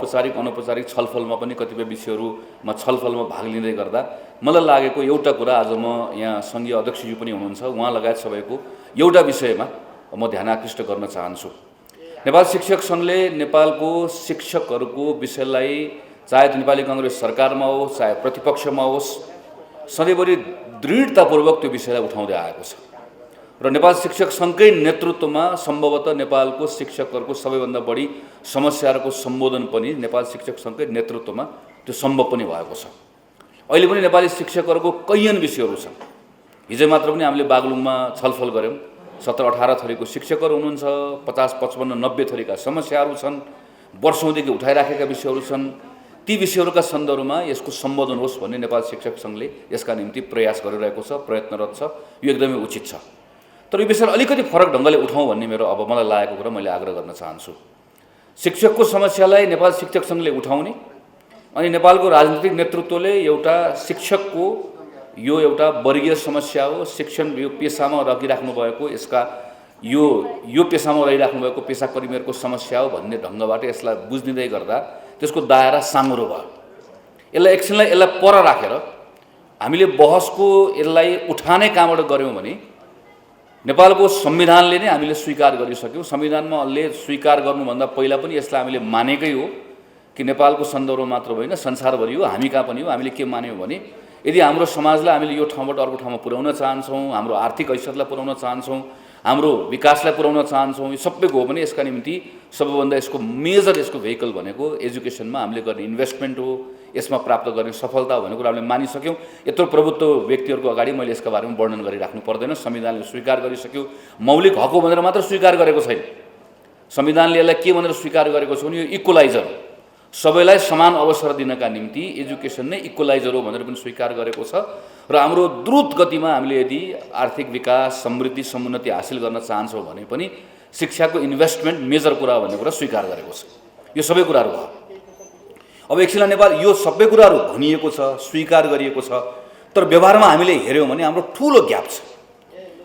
औपचारिक अनौपचारिक छलफलमा पनि कतिपय विषयहरूमा छलफलमा भाग लिँदै गर्दा मलाई लागेको एउटा कुरा, आज म यहाँ सङ्घीय अध्यक्षज्यू पनि हुनुहुन्छ, उहाँ लगायत सबैको एउटा विषयमा म ध्यान आकृष्ट गर्न चाहन्छु। नेपाल शिक्षक सङ्घले नेपालको शिक्षकहरूको विषयलाई चाहे नेपाली काङ्ग्रेस सरकारमा होस् चाहे प्रतिपक्षमा होस् सधैँभरि दृढतापूर्वक त्यो विषयलाई उठाउँदै आएको छ र नेपाल शिक्षक सङ्घकै नेतृत्वमा सम्भवतः नेपालको शिक्षकहरूको सबैभन्दा बढी समस्याहरूको सम्बोधन पनि नेपाल शिक्षक सङ्घकै नेतृत्वमा त्यो सम्भव पनि भएको छ। अहिले पनि नेपाली शिक्षकहरूको कैयन विषयहरू छन्। हिजो मात्र पनि हामीले बागलुङमा छलफल गऱ्यौँ। 17-18 थरीको शिक्षकहरू हुनुहुन्छ, 50-55-90 थरीका समस्याहरू छन्, वर्षौँदेखि उठाइराखेका विषयहरू छन्। ती विषयहरूका सन्दर्भमा यसको सम्बोधन होस् भन्ने नेपाल शिक्षक सङ्घले यसका निम्ति प्रयास गरिरहेको छ, प्रयत्नरत छ। यो एकदमै उचित छ। तर यो विषयलाई अलिकति फरक ढङ्गले उठाउँ भन्ने मेरो अब मलाई लागेको कुरा मैले आग्रह गर्न चाहन्छु। शिक्षकको समस्यालाई नेपाल शिक्षक सङ्घले उठाउने अनि नेपालको राजनीतिक नेतृत्वले एउटा शिक्षकको यो एउटा वर्गीय समस्या हो, शिक्षण यो पेसामा रहिराख्नु भएको यसका यो पेसामा रहिराख्नु भएको पेसाकर्मीहरूको समस्या हो भन्ने ढङ्गबाट यसलाई बुझ्दिँदै गर्दा त्यसको दायरा साँगुरो भयो। यसलाई एकछिनलाई यसलाई पर राखेर हामीले बहसको यसलाई उठाने कहाँबाट गऱ्यौँ भने नेपालको संविधानले नै हामीले स्वीकार गरिसक्यौँ। संविधानले स्वीकार गर्नुभन्दा पहिला पनि यसलाई हामीले मानेकै हो कि नेपालको सन्दर्भमा मात्र होइन संसारभरि हो, हामी कहाँ पनि हो। हामीले के मान्यौँ भने यदि हाम्रो समाजलाई हामीले यो ठाउँबाट अर्को ठाउँमा पुर्याउन चाहन्छौँ, हाम्रो आर्थिक हैसियतलाई पुर्याउन चाहन्छौँ, हाम्रो विकासलाई पुर्याउन चाहन्छौँ, यो सबैको हो भने यसका निम्ति सबैभन्दा यसको मेजर यसको भेहिकल भनेको एजुकेसनमा हामीले गर्ने इन्भेस्टमेन्ट हो, यसमा प्राप्त गर्ने सफलता हो भन्ने कुरा हामीले मानिसक्यौँ। यत्रो प्रभुत्व व्यक्तिहरूको अगाडि मैले यसका बारेमा वर्णन गरिराख्नु पर्दैन। संविधानले स्वीकार गरिसक्यो। मौलिक हक हो भनेर मात्र स्वीकार गरेको छैन। संविधानले यसलाई के भनेर स्वीकार गरेको छ भने यो इक्वलाइजर हो, सबैलाई समान अवसर दिनका निम्ति एजुकेसन नै इक्वलाइजर हो भनेर पनि स्वीकार गरेको छ। र हाम्रो द्रुत गतिमा हामीले यदि आर्थिक विकास, समृद्धि, समुन्नति हासिल गर्न चाहन्छौँ भने पनि शिक्षाको इन्भेस्टमेन्ट मेजर कुरा भन्ने कुरा स्वीकार गरेको छ। यो सबै कुराहरू भयो। अब एकछिन नेपाल यो सबै कुराहरू भनिएको छ, स्वीकार गरिएको छ, तर व्यवहारमा हामीले हेऱ्यौँ भने हाम्रो ठुलो ग्याप छ।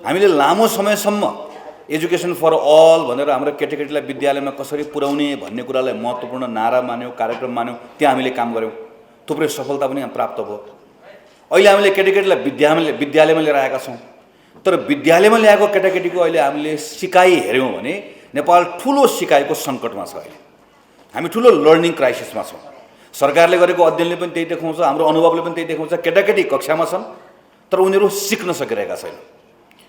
हामीले लामो समयसम्म एजुकेसन फर अल भनेर हाम्रो केटाकेटीलाई विद्यालयमा कसरी पुर्याउने भन्ने कुरालाई महत्त्वपूर्ण नारा मान्यौँ, कार्यक्रम मान्यौँ, त्यहाँ हामीले काम गऱ्यौँ, थुप्रै सफलता पनि प्राप्त भयो। अहिले हामीले केटाकेटीलाई विद्यालयमा लिएर आएका छौँ, तर विद्यालयमा ल्याएको केटाकेटीको अहिले हामीले सिकाइ हेऱ्यौँ भने नेपाल ठुलो सिकाइको सङ्कटमा छ। अहिले हामी ठुलो लर्निङ क्राइसिसमा छौँ। सरकारले गरेको अध्ययनले पनि त्यही देखाउँछ, हाम्रो अनुभवले पनि त्यही देखाउँछ। केटाकेटी कक्षामा छन् तर उनीहरू सिक्न सकिरहेका छैनन्।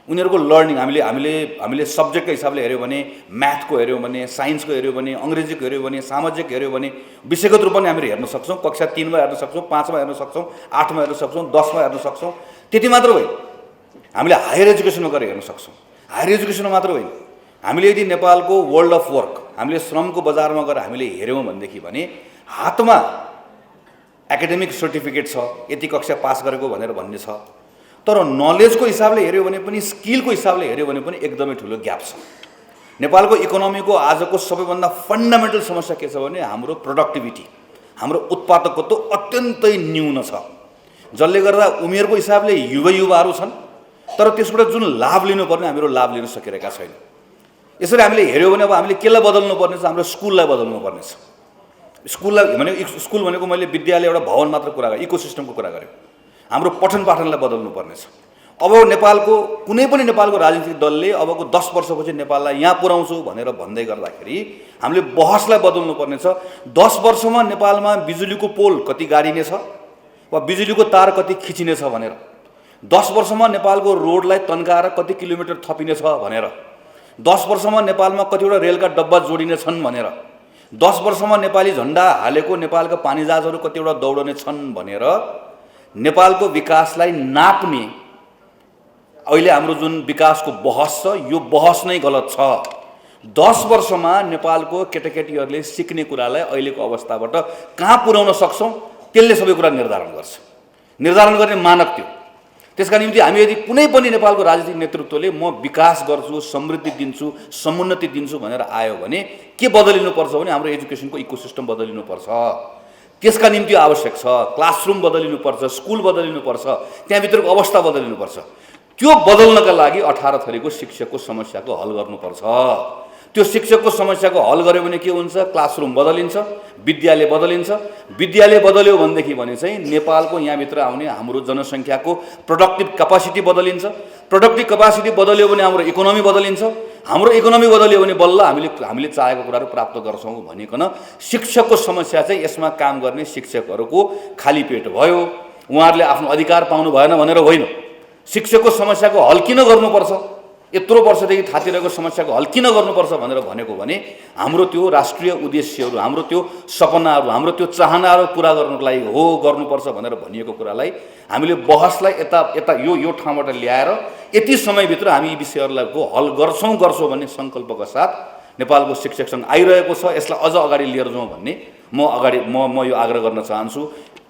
उनीहरूको लर्निङ हामीले सब्जेक्टको हिसाबले हेऱ्यौँ भने, म्याथको हेऱ्यौँ भने, साइन्सको हेऱ्यौँ भने, अङ्ग्रेजीको हेऱ्यौँ भने, सामाजिक हेऱ्यौँ भने, विषयगत रूपमा पनि हामीले हेर्न सक्छौँ। कक्षा 3मा हेर्न सक्छौँ, 5मा हेर्न सक्छौँ, 8मा हेर्न सक्छौँ, 10मा हेर्न सक्छौँ। त्यति मात्र होइन, हामीले हायर एजुकेसनमा गएर हेर्न सक्छौँ। हायर एजुकेसनमा मात्र होइन, हामीले यदि नेपालको वर्ल्ड अफ वर्क हामीले श्रमको बजारमा गएर हामीले हेऱ्यौँ भनेदेखि भने हातमा एकाडेमिक सर्टिफिकेट छ, यति कक्षा पास गरेको भनेर भन्ने छ, तर नलेजको हिसाबले हेऱ्यो भने पनि, स्किलको हिसाबले हेऱ्यो भने पनि एकदमै ठुलो ग्याप छ। नेपालको इकोनोमीको आजको सबैभन्दा फन्डामेन्टल समस्या के छ भने हाम्रो प्रोडक्टिभिटी, हाम्रो उत्पादकत्व अत्यन्तै न्यून छ, जसले गर्दा उमेरको हिसाबले युवाहरू छन् तर त्यसबाट जुन लाभ लिनुपर्ने हामीहरू लाभ लिन सकिरहेका छैन। यसरी हामीले हेऱ्यौँ भने अब हामीले केलाई बदल्नु पर्ने छ? हाम्रो स्कुललाई बदल्नु पर्ने छ। स्कुल भनेको मैले विद्यालय एउटा भवन मात्र कुरा गरेँ, इकोसिस्टमको कुरा गरेँ। हाम्रो पठन पाठनलाई बदल्नु पर्नेछ। अब नेपालको कुनै पनि नेपालको राजनीतिक दलले अबको 10 वर्षपछि नेपाललाई यहाँ पुर्याउँछु भनेर भन्दै गर्दाखेरि हामीले बहसलाई बदल्नु पर्नेछ। 10 वर्षमा नेपालमा बिजुलीको पोल कति गाडिनेछ वा बिजुलीको तार कति खिचिनेछ भनेर, 10 वर्षमा नेपालको रोडलाई तन्काएर कति किलोमिटर थपिनेछ भनेर, 10 वर्षमा नेपालमा कतिवटा रेलका डब्बा जोडिनेछन् भनेर, 10 वर्षमा नेपाली झन्डा हालेको नेपालका पानीजहाजहरू कतिवटा दौडने छन् भनेर नेपालको विकासलाई नाप्ने अहिले हाम्रो जुन विकासको बहस छ यो बहस नै गलत छ। 10 वर्षमा नेपालको केटाकेटीहरूले सिक्ने कुरालाई अहिलेको अवस्थाबाट कहाँ पुर्याउन सक्छौँ त्यसले सबै कुरा निर्धारण गर्छ। निर्धारण गर्ने मानक त्यो। त्यसका निम्ति हामी यदि कुनै पनि नेपालको राजनीतिक नेतृत्वले म विकास गर्छु, समृद्धि दिन्छु, समुन्नति दिन्छु भनेर आयो भने के बदलिनुपर्छ भने हाम्रो एजुकेसनको इकोसिस्टम बदलिनुपर्छ। त्यसका निम्ति आवश्यक छ क्लासरुम बदलिनुपर्छ, स्कुल बदलिनुपर्छ, त्यहाँभित्रको अवस्था बदलिनुपर्छ। त्यो बदल्नका लागि 18 थरीको शिक्षकको समस्याको हल गर्नुपर्छ। त्यो शिक्षकको समस्याको हल गर्यो भने के हुन्छ, क्लासरुम बदलिन्छ, विद्यालय बदलिन्छ। विद्यालय बदल्यो भनेदेखि भने चाहिँ नेपालको यहाँभित्र आउने हाम्रो जनसङ्ख्याको प्रोडक्टिभ क्यापासिटी बदलिन्छ। प्रोडक्टिभ क्यापासिटी बदल्यो भने हाम्रो इकोनोमी बदलिन्छ। हाम्रो इकोनोमी बदल्यो भने बल्ल हामीले चाहेको कुराहरू प्राप्त गर्छौँ भनिकन शिक्षकको समस्या चाहिँ यसमा काम गर्ने शिक्षकहरूको खाली पेट भयो, उहाँहरूले आफ्नो अधिकार पाउनु भएन भनेर होइन। शिक्षकको समस्याको हल किन गर्नुपर्छ, यत्रो वर्षदेखि थातिरहेको समस्याको हल किन गर्नुपर्छ भनेर भनेको भने हाम्रो त्यो राष्ट्रिय उद्देश्यहरू, हाम्रो त्यो सपनाहरू, हाम्रो त्यो चाहनाहरू पुरा गर्नको लागि हो गर्नुपर्छ भनेर भनिएको कुरालाई हामीले बहसलाई यता यो ठाउँबाट ल्याएर यति समयभित्र हामी यी विषयहरूलाई हल गर्छौँ भन्ने सङ्कल्पका साथ नेपालको शिक्षक सङ्घ आइरहेको छ। यसलाई अझ अगाडि लिएर जाउँ भन्ने म यो आग्रह गर्न चाहन्छु।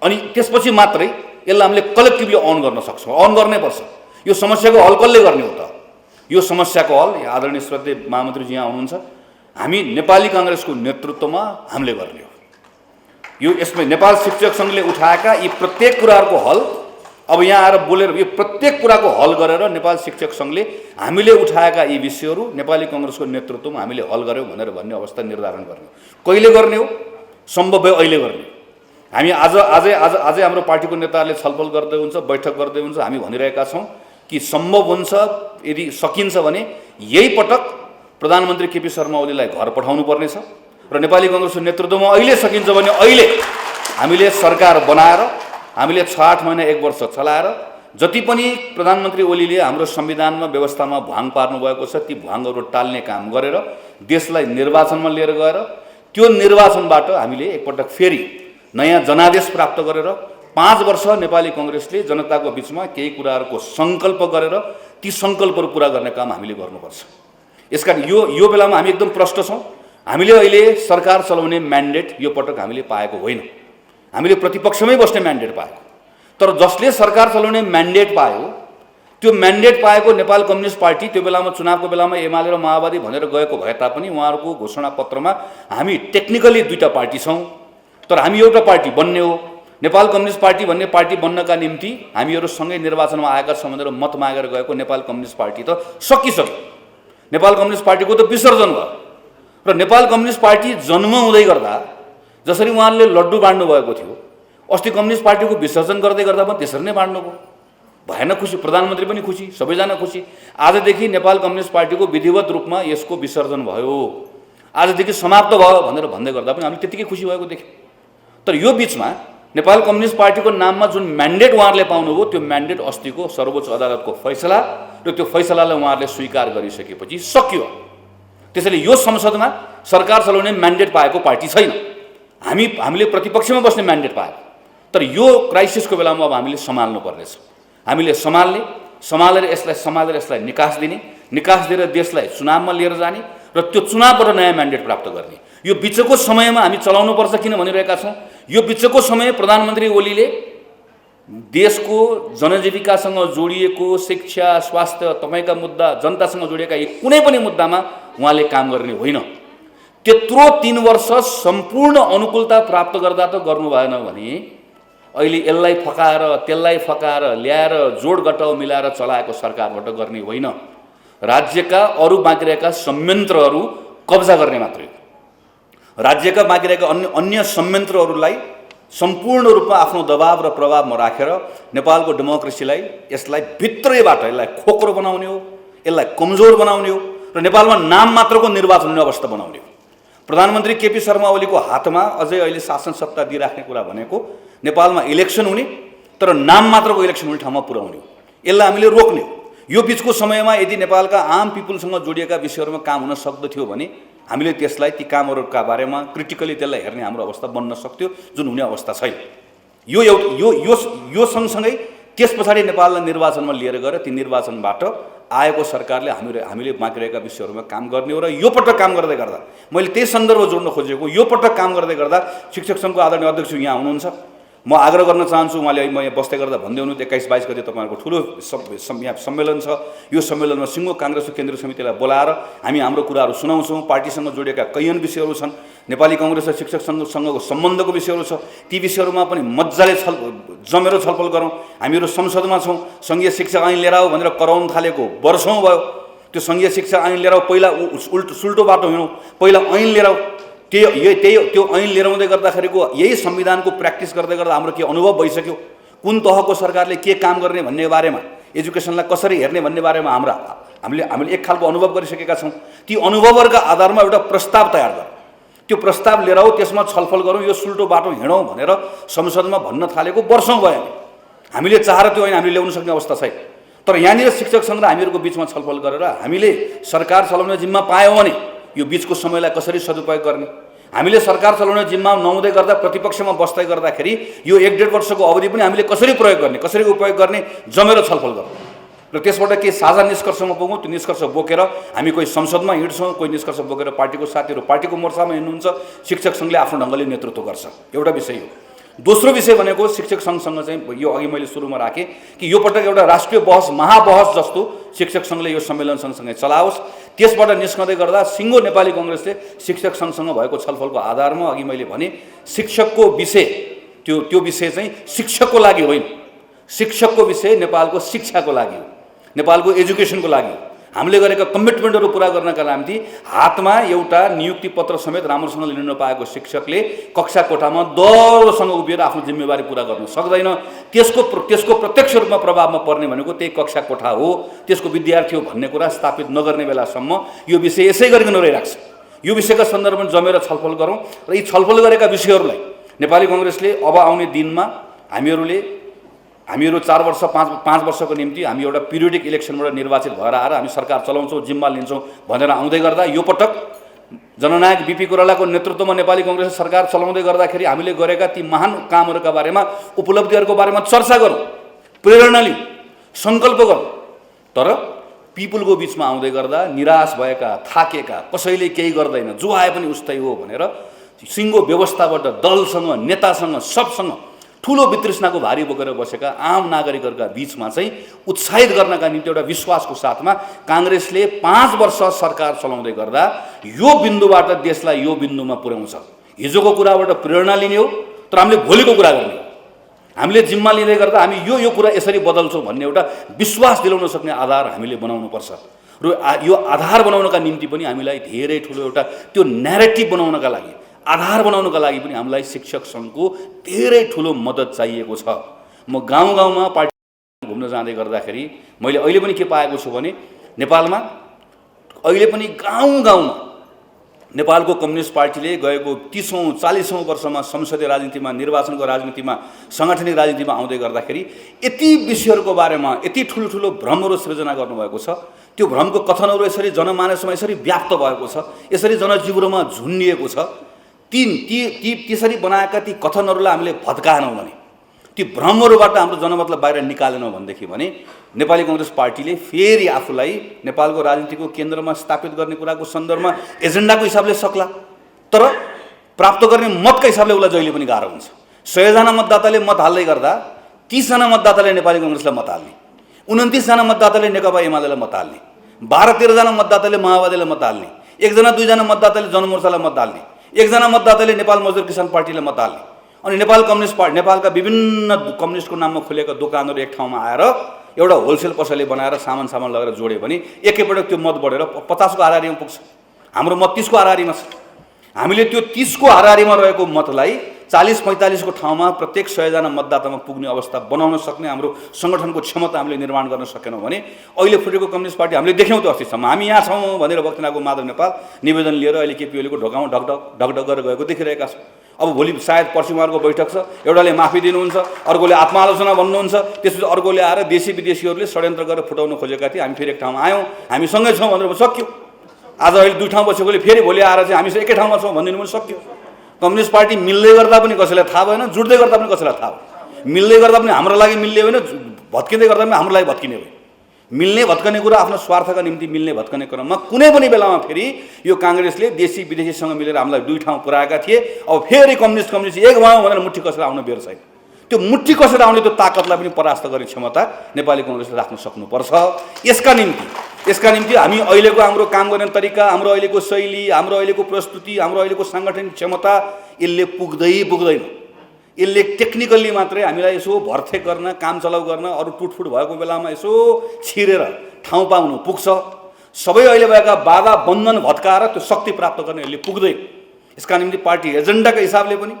अनि त्यसपछि मात्रै यसलाई हामीले कलेक्टिभली अन गर्न सक्छौँ, अन गर्नैपर्छ। यो समस्याको हल कसले गर्ने हो त? यो समस्याको हल आदरणीय श्रद्धेय महामन्त्रीजी यहाँ हुनुहुन्छ, हामी नेपाली काङ्ग्रेसको नेतृत्वमा हामीले गर्ने हो। यो यसमा नेपाल शिक्षक सङ्घले उठाएका यी प्रत्येक कुराहरूको हल अब यहाँ आएर बोलेर यो प्रत्येक कुराको हल गरेर नेपाल शिक्षक सङ्घले हामीले उठाएका यी विषयहरू नेपाली काङ्ग्रेसको नेतृत्वमा हामीले हल गर्यौँ भनेर भन्ने अवस्था निर्धारण गर्ने हो। कहिले गर्ने हो? सम्भव भयो अहिले गर्ने। हामी आजै हाम्रो पार्टीको नेताहरूले छलफल गर्दै हुन्छ, बैठक गर्दै हुन्छ। हामी भनिरहेका छौँ कि सम्भव हुन्छ, यदि सकिन्छ भने यही पटक प्रधानमन्त्री केपी शर्मा ओलीलाई घर पठाउनु पर्नेछ र नेपाली काङ्ग्रेसको नेतृत्वमा अहिले सकिन्छ भने अहिले हामीले सरकार बनाएर हामीले 6-8 महिना 1 वर्ष चलाएर जति पनि प्रधानमन्त्री ओलीले हाम्रो संविधानमा व्यवस्थामा भुवाङ पार्नु भएको छ ती भुवाङहरू टाल्ने काम गरेर देशलाई निर्वाचनमा लिएर गएर त्यो निर्वाचनबाट हामीले एकपटक फेरि नयाँ जनादेश प्राप्त गरेर 5 वर्ष नेपाली काङ्ग्रेसले जनताको बिचमा केही कुराहरूको सङ्कल्प गरेर ती सङ्कल्पहरू पुरा गर्ने काम हामीले गर्नुपर्छ। यसकारण यो बेलामा हामी एकदम प्रष्ट छौँ। हामीले अहिले सरकार चलाउने म्यान्डेट यो पटक हामीले पाएको होइन। हामीले प्रतिपक्षमै बस्ने म्यान्डेट पाएको। तर जसले सरकार चलाउने म्यान्डेट पायो त्यो म्यान्डेट पाएको नेपाल कम्युनिस्ट पार्टी त्यो बेलामा चुनावको बेलामा एमाले र माओवादी भनेर गएको भए तापनि उहाँहरूको घोषणापत्रमा हामी टेक्निकली 2टा पार्टी छौँ, तर हामी एउटा पार्टी बन्ने हो। नेपाल कम्युनिस्ट पार्टी भन्ने पार्टी बन्नका निम्ति हामीहरू सँगै निर्वाचनमा आएका छौँ भनेर मत मागेर गएको नेपाल कम्युनिस्ट पार्टी त सकिसक्यो। नेपाल कम्युनिस्ट पार्टीको त विसर्जन भयो र नेपाल कम्युनिस्ट पार्टी जन्म हुँदै गर्दा जसरी उहाँले लड्डु बाँड्नु भएको थियो, अस्ति कम्युनिस्ट पार्टीको विसर्जन गर्दै गर्दा पनि त्यसरी नै बाँड्नु भयो। भएन खुसी, प्रधानमन्त्री पनि खुसी, सबैजना खुसी। आजदेखि नेपाल कम्युनिस्ट पार्टीको विधिवत रूपमा यसको विसर्जन भयो, आजदेखि समाप्त भयो भनेर भन्दै गर्दा पनि हामीले त्यतिकै खुसी भएको देख्यौँ। तर यो बिचमा नेपाल कम्युनिस्ट पार्टीको नाममा जुन म्यान्डेट उहाँहरूले पाउनुभयो त्यो म्यान्डेट अस्तिको सर्वोच्च अदालतको फैसला र त्यो फैसलालाई उहाँहरूले स्वीकार गरिसकेपछि सकियो। त्यसैले यो संसदमा सरकार चलाउने म्यान्डेट पाएको पार्टी छैन। हामीले प्रतिपक्षमा बस्ने म्यान्डेट पाएको। तर यो क्राइसिसको बेलामा अब हामीले सम्हाल्नु पर्नेछ। हामीले सम्हालेर यसलाई निकास दिएर देशलाई चुनावमा लिएर जाने र त्यो चुनावबाट नयाँ म्यान्डेट प्राप्त गर्ने। यो बिचको समयमा हामी चलाउनुपर्छ। किन भनिरहेका छौँ? यो बिचको समय प्रधानमन्त्री ओलीले देशको जनजीविकासँग जोडिएको शिक्षा, स्वास्थ्य, तपाईँका मुद्दा, जनतासँग जोडिएका कुनै पनि मुद्दामा उहाँले काम गर्ने होइन। त्यत्रो 3 वर्ष सम्पूर्ण अनुकूलता प्राप्त गर्दा त गर्नु भएन भने अहिले यसलाई फकाएर त्यसलाई फकाएर ल्याएर जोड घटाउ मिलाएर चलाएको सरकारबाट गर्ने होइन। राज्यका अरू बाँकी रहेका संयन्त्रहरू कब्जा गर्ने मात्रै हो। राज्यका बाँकी रहेका अन्य संयन्त्रहरूलाई सम्पूर्ण रूपमा आफ्नो दबाव र प्रभावमा राखेर नेपालको डेमोक्रेसीलाई यसलाई भित्रैबाट यसलाई खोक्रो बनाउने हो, यसलाई कमजोर बनाउने हो र नेपालमा नाम मात्रको निर्वाचन हुने अवस्था बनाउने हो। प्रधानमन्त्री केपी शर्मा ओलीको हातमा अझै अहिले शासन सत्ता दिइराख्ने कुरा भनेको नेपालमा इलेक्सन हुने तर नाम मात्रको इलेक्सन हुने ठाउँमा पुर्याउने हो। यसलाई हामीले रोक्ने हो। यो बिचको समयमा यदि नेपालका आम पिपुलसँग जोडिएका विषयहरूमा काम हुन सक्दथ्यो भने हामीले त्यसलाई ती कामहरूका बारेमा क्रिटिकली त्यसलाई हेर्ने हाम्रो अवस्था बन्न सक्थ्यो, जुन हुने अवस्था छैन। यो सँगसँगै त्यस पछाडि नेपाललाई निर्वाचनमा लिएर गएर ती निर्वाचनबाट आएको सरकारले हामीले बाँकी रहेका विषयहरूमा काम गर्ने हो। र यो पटक काम गर्दै गर्दा मैले त्यही सन्दर्भ जोड्न खोजेको, यो पटक काम गर्दै गर्दा शिक्षक सङ्घको आदरणीय अध्यक्ष यहाँ हुनुहुन्छ, म आग्रह गर्न चाहन्छु। उहाँले म यहाँ बस्दै गर्दा भन्दै हुनु 21-22 गते तपाईँहरूको ठुलो यहाँ सम्मेलन छ। यो सम्मेलनमा सिङ्गो काङ्ग्रेसको केन्द्रीय समितिलाई बोलाएर हामी हाम्रो कुराहरू सुनाउँछौँ। पार्टीसँग जोडिएका कैयन विषयहरू छन्, नेपाली काङ्ग्रेस र शिक्षक सङ्घको सम्बन्धको विषयहरू छ, ती विषयहरूमा पनि मजाले जमेर छलफल गरौँ। हामीहरू संसदमा छौँ, सङ्घीय शिक्षा ऐन लिएर आऊ भनेर कराउन थालेको वर्षौँ भयो। त्यो सङ्घीय शिक्षा ऐन लिएर पहिला सुल्टो बाटो हिँडौँ, पहिला ऐन लिएर त्यो ऐन लिएर आउँदै गर्दाखेरिको यही संविधानको प्र्याक्टिस गर्दै गर्दा हाम्रो के अनुभव भइसक्यो, कुन तहको सरकारले के काम गर्ने भन्ने बारेमा, एजुकेसनलाई कसरी हेर्ने भन्ने बारेमा हामीले एक खालको अनुभव गरिसकेका छौँ। ती अनुभवहरूका आधारमा एउटा प्रस्ताव तयार गरौँ, त्यो प्रस्ताव लिएर आऊ, त्यसमा छलफल गरौँ, यो सुल्टो बाटो हिँडौँ भनेर संसदमा भन्न थालेको वर्षौँ भयो। हामीले चाहेर त्यो ऐन हामीले ल्याउन सक्ने अवस्था छैन। तर यहाँनिर शिक्षक सङ्घ र हामीहरूको बिचमा छलफल गरेर हामीले सरकार चलाउने जिम्मा पायौँ भने यो बिचको समयलाई कसरी सदुपयोग गर्ने, हामीले सरकार चलाउने जिम्मा नहुँदै गर्दा प्रतिपक्षमा बस्दै गर्दाखेरि यो 1.5 वर्षको अवधि पनि हामीले कसरी प्रयोग गर्ने, कसरी उपयोग गर्ने, जमेर छलफल गरौँ र त्यसबाट के साझा निष्कर्षमा पुगौँ। त्यो निष्कर्ष बोकेर हामी कोही संसदमा हिँड्छौँ, कोही निष्कर्ष बोकेर पार्टीको साथीहरू पार्टीको मोर्चामा हिँड्नुहुन्छ, शिक्षक सङ्घले आफ्नो ढङ्गले नेतृत्व गर्छ। एउटा विषय हो। दोस्रो विषय भनेको शिक्षक सङ्घसँग चाहिँ यो अघि मैले सुरुमा राखेँ कि यो पटक एउटा राष्ट्रिय बहस, महाबहस जस्तो शिक्षक सङ्घले यो सम्मेलन सँगसँगै चलाओस्। त्यसबाट निस्कँदै गर्दा सिङ्गो नेपाली कङ्ग्रेसले शिक्षक सङ्घसँग भएको छलफलको आधारमा अघि मैले भने शिक्षकको विषय, त्यो विषय चाहिँ शिक्षकको लागि होइन, शिक्षकको विषय नेपालको शिक्षाको लागि हो, नेपालको एजुकेसनको लागि हो। हामीले गरेका कमिटमेन्टहरू पुरा गर्नका निम्ति हातमा एउटा नियुक्ति पत्र समेत राम्रोसँग लिन नपाएको शिक्षकले कक्षा कोठामा दह्रोसँग उभिएर आफ्नो जिम्मेवारी पुरा गर्न सक्दैन। त्यसको प्रत्यक्ष रूपमा प्रभावमा पर्ने भनेको त्यही कक्षा कोठा हो, त्यसको विद्यार्थी हो भन्ने कुरा स्थापित नगर्ने बेलासम्म यो विषय यसै गरिकन रहिरहेको छ। यो विषयका सन्दर्भमा जमेर छलफल गरौँ र यी छलफल गरेका विषयहरूलाई नेपाली कङ्ग्रेसले अब आउने दिनमा हामीहरू 4 वर्ष 5 वर्षको निम्ति हामी एउटा पिरियडिक इलेक्सनबाट निर्वाचित भएर आएर हामी सरकार चलाउँछौँ, जिम्मा लिन्छौँ भनेर आउँदै गर्दा यो पटक जननायक बिपी कोइरालाको नेतृत्वमा नेपाली कङ्ग्रेसले सरकार चलाउँदै गर्दाखेरि हामीले गरेका ती महान कामहरूका बारेमा, उपलब्धिहरूको बारेमा चर्चा गरौँ, प्रेरणा लिउँ, सङ्कल्प गरौँ। तर पिपुलको बिचमा आउँदै गर्दा निराश भएका, थाकेका, कसैले केही गर्दैन, जो आए पनि उस्तै हो भनेर सिङ्गो व्यवस्थाबाट दलसँग, नेतासँग, सबसँग ठुलो वितृष्णाको भारी बोकेर बसेका आम नागरिकहरूका बिचमा चाहिँ उत्साहित गर्नका निम्ति एउटा विश्वासको साथमा काङ्ग्रेसले 5 वर्ष सरकार चलाउँदै गर्दा यो बिन्दुबाट देशलाई यो बिन्दुमा पुर्याउँछ। हिजोको कुराबाट प्रेरणा लिने हो, तर हामीले भोलिको कुरा गर्ने हो। हामीले जिम्मा लिँदै गर्दा हामी यो कुरा यसरी बदल्छौँ भन्ने एउटा विश्वास दिलाउन सक्ने आधार हामीले बनाउनुपर्छ र यो आधार बनाउनका निम्ति पनि हामीलाई धेरै ठुलो एउटा त्यो न्यारेटिभ बनाउनका लागि, आधार बनाउनका लागि पनि हामीलाई शिक्षक सङ्घको धेरै ठुलो मद्दत चाहिएको छ। म गाउँ गाउँमा पार्टी घुम्न जाँदै गर्दाखेरि मैले अहिले पनि के पाएको छु भने नेपालमा अहिले पनि गाउँ गाउँमा नेपालको कम्युनिस्ट पार्टीले गएको 30औं 40औं वर्षमा संसदीय राजनीतिमा, निर्वाचनको राजनीतिमा, साङ्गठनिक राजनीतिमा आउँदै गर्दाखेरि यति विषयहरूको बारेमा यति ठुलो भ्रमहरू सृजना गर्नुभएको छ। त्यो भ्रमको कथनहरू यसरी जनमानसमा यसरी व्याप्त भएको छ, यसरी जनजीवनमा झुन्डिएको छ। त्यसरी बनाएका ती कथनहरूलाई हामीले भत्काएनौँ भने, ती भ्रमहरूबाट हाम्रो जनमतलाई बाहिर निकालेनौँ भनेदेखि भने नेपाली कङ्ग्रेस पार्टीले फेरि आफूलाई नेपालको राजनीतिको केन्द्रमा स्थापित गर्ने कुराको सन्दर्भमा एजेन्डाको हिसाबले सक्ला, तर प्राप्त गर्ने मतका हिसाबले उसलाई जहिले पनि गाह्रो हुन्छ। 100 जना मतदाताले मत हाल्दै गर्दा 30 जना मतदाताले नेपाली कङ्ग्रेसलाई मत हाल्ने, 29 जना मतदाताले नेकपा एमालेलाई मत हाल्ने, 12-13 जना मतदाताले माओवादीलाई मत हाल्ने, 1 जना 2 जना मतदाताले जनमोर्चालाई मत हाल्ने, 1 जना मतदाताले नेपाल मजदुर किसान पार्टीलाई मत हाल्ने, अनि नेपाल कम्युनिस्ट पार्टी, नेपालका विभिन्न कम्युनिस्टको नाममा खोलेका दोकानहरू एक ठाउँमा आएर एउटा होलसेल पसलले बनाएर सामान लगेर जोड्यो भने एकैपटक त्यो मत बढेर 50 को हाराहारीमा पुग्छ। हाम्रो मत 30 को हाराहारीमा छ। हामीले त्यो 30 को हाराहारीमा रहेको मतलाई 40-45 को ठाउँमा प्रत्येक 100 जना मतदातामा पुग्ने अवस्था बनाउन सक्ने हाम्रो सङ्गठनको क्षमता हामीले निर्माण गर्न सकेनौँ भने अहिले फुटेको कम्युनिस्ट पार्टी हामीले देख्यौँ त अस्तिसम्म हामी यहाँ छौँ भनेर भक्तनाको माधव नेपाल निवेदन लिएर अहिले केपी ओलीको ढोकामा ढकढक गरेर गएको देखिरहेका छौँ। अब भोलि सायद पर्सि उहाँहरूको बैठक छ, एउटाले माफी दिनुहुन्छ, अर्कोले आत्मालोचना भन्नुहुन्छ, त्यसपछि अर्कोले आएर देशी विदेशीहरूले षड्यन्त्र गरेर फुटाउन खोजेका थिए, हामी फेरि एक ठाउँमा आयौँ, हामी सँगै छौँ भनेर सक्यो। आज अहिले 2 ठाउँ बसेकोले फेरि भोलि आएर चाहिँ हामी एकै ठाउँमा छौँ भनिदिनु पनि सक्यो। कम्युनिस्ट पार्टी मिल्दै गर्दा पनि कसैलाई थाहा भएन, जुट्दै गर्दा पनि कसैलाई थाहा भयो। मिल्दै गर्दा पनि हाम्रो लागि मिल्ने होइन, भत्किँदै गर्दा पनि हाम्रो लागि भत्किने भयो। मिल्ने भत्कने कुरा आफ्नो स्वार्थका निम्ति मिल्ने भत्कने क्रममा कुनै पनि बेलामा फेरि यो काङ्ग्रेसले देशी विदेशीसँग मिलेर हामीलाई 2 ठाउँ पुऱ्याएका थिए। अब फेरि कम्युनिस्ट एक भयौँ भनेर मुट्ठी कसेर आउन बेर छैन। त्यो मुट्ठी कसेर आउने त्यो ताकतलाई पनि परास्त गर्ने क्षमता नेपाली कङ्ग्रेसले राख्न सक्नुपर्छ। यसका निम्ति हामी अहिलेको हाम्रो काम गर्ने तरिका, हाम्रो अहिलेको शैली, हाम्रो अहिलेको प्रस्तुति, हाम्रो अहिलेको साङ्गठनिक क्षमता यसले पुग्दैन। यसले टेक्निकल्ली मात्रै हामीलाई यसो भर्थे गर्न, काम चलाउ गर्न, अरू टुटफुट भएको बेलामा यसो छिरेर ठाउँ पाउनु पुग्छ। सबै अहिले भएका बाधा बन्धन भत्काएर त्यो शक्ति प्राप्त गर्ने अहिले पुग्दै यसका निम्ति पार्टी एजेन्डाका हिसाबले पनि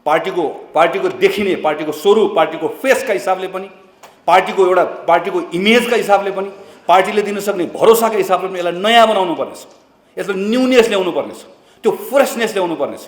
पार्टीको देखिने पार्टीको स्वरूप पार्टीको फेसका हिसाबले पनि पार्टीको इमेजका हिसाबले पनि पार्टीले दिन सक्ने भरोसाका हिसाबले पनि यसलाई नयाँ बनाउनु पर्नेछ यसलाई न्युनेस ल्याउनु पर्नेछ त्यो फ्रेसनेस ल्याउनु पर्नेछ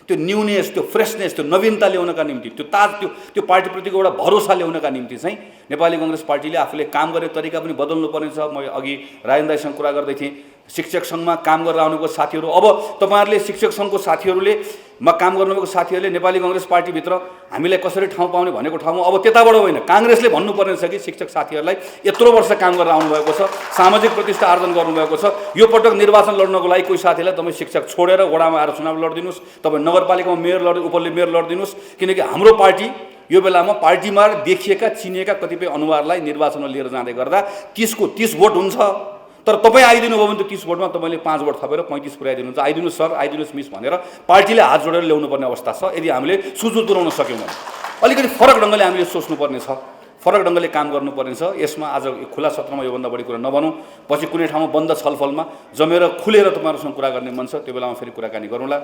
त्यो न्युनेस त्यो फ्रेसनेस त्यो नवीनता ल्याउनका निम्ति त्यो पार्टीप्रतिको एउटा भरोसा ल्याउनका निम्ति चाहिँ नेपाली कांग्रेस पार्टीले आफूले काम गर्ने तरिका पनि बदल्नु पर्नेछ। म अघि राजेन्द्र दाइसँग कुरा गर्दै थिएँ शिक्षक सङ्घमा काम गरेर आउनुको साथीहरू अब तपाईहरुले शिक्षक सङ्घको साथीहरूले म काम गर्नुभएको साथीहरूले नेपाली कांग्रेस पार्टीभित्र हामीलाई कसरी ठाउँ पाउने भनेको ठाउँमा अब त्यताबाट होइन कांग्रेसले भन्नुपर्ने छ कि शिक्षक साथीहरूलाई यत्रो वर्ष काम गरेर आउनुभएको छ सामाजिक प्रतिष्ठा आर्जन गर्नुभएको छ यो पटक निर्वाचन लड्नको लागि कोही साथीलाई तपाईँ शिक्षक छोडेर वडामा आएर चुनाव लडिदिनुहोस् तपाईँ नगरपालिकामा मेयर उपल्ले मेयर लडिदिनुहोस् किनकि हाम्रो पार्टी यो बेलामा पार्टीमा देखिएका चिनिएका कतिपय अनुहारलाई निर्वाचनमा लिएर जाँदै गर्दा 30 भोट हुन्छ तर तपाईँ आइदिनु भयो भने त 30 भोटमा तपाईँले 5 भोट थपेर 35 पुर्याइदिनुहुन्छ आइदिनुहोस् सर आइदिनुहोस् मिस भनेर पार्टीले हात जोडेर ल्याउनु पर्ने अवस्था छ। यदि हामीले सुझाव पुर्याउन सक्यौँ भने अलिकति फरक ढङ्गले हामीले सोच्नुपर्ने छ फरक ढङ्गले काम गर्नुपर्ने छ। यसमा आज खुला सत्रमा योभन्दा बढी कुरा नभनौँ पछि कुनै ठाउँमा बन्द छलफलमा जमेर खुलेर तपाईँहरूसँग कुरा गर्ने मन छ त्यो बेलामा फेरि कुराकानी गरौँला।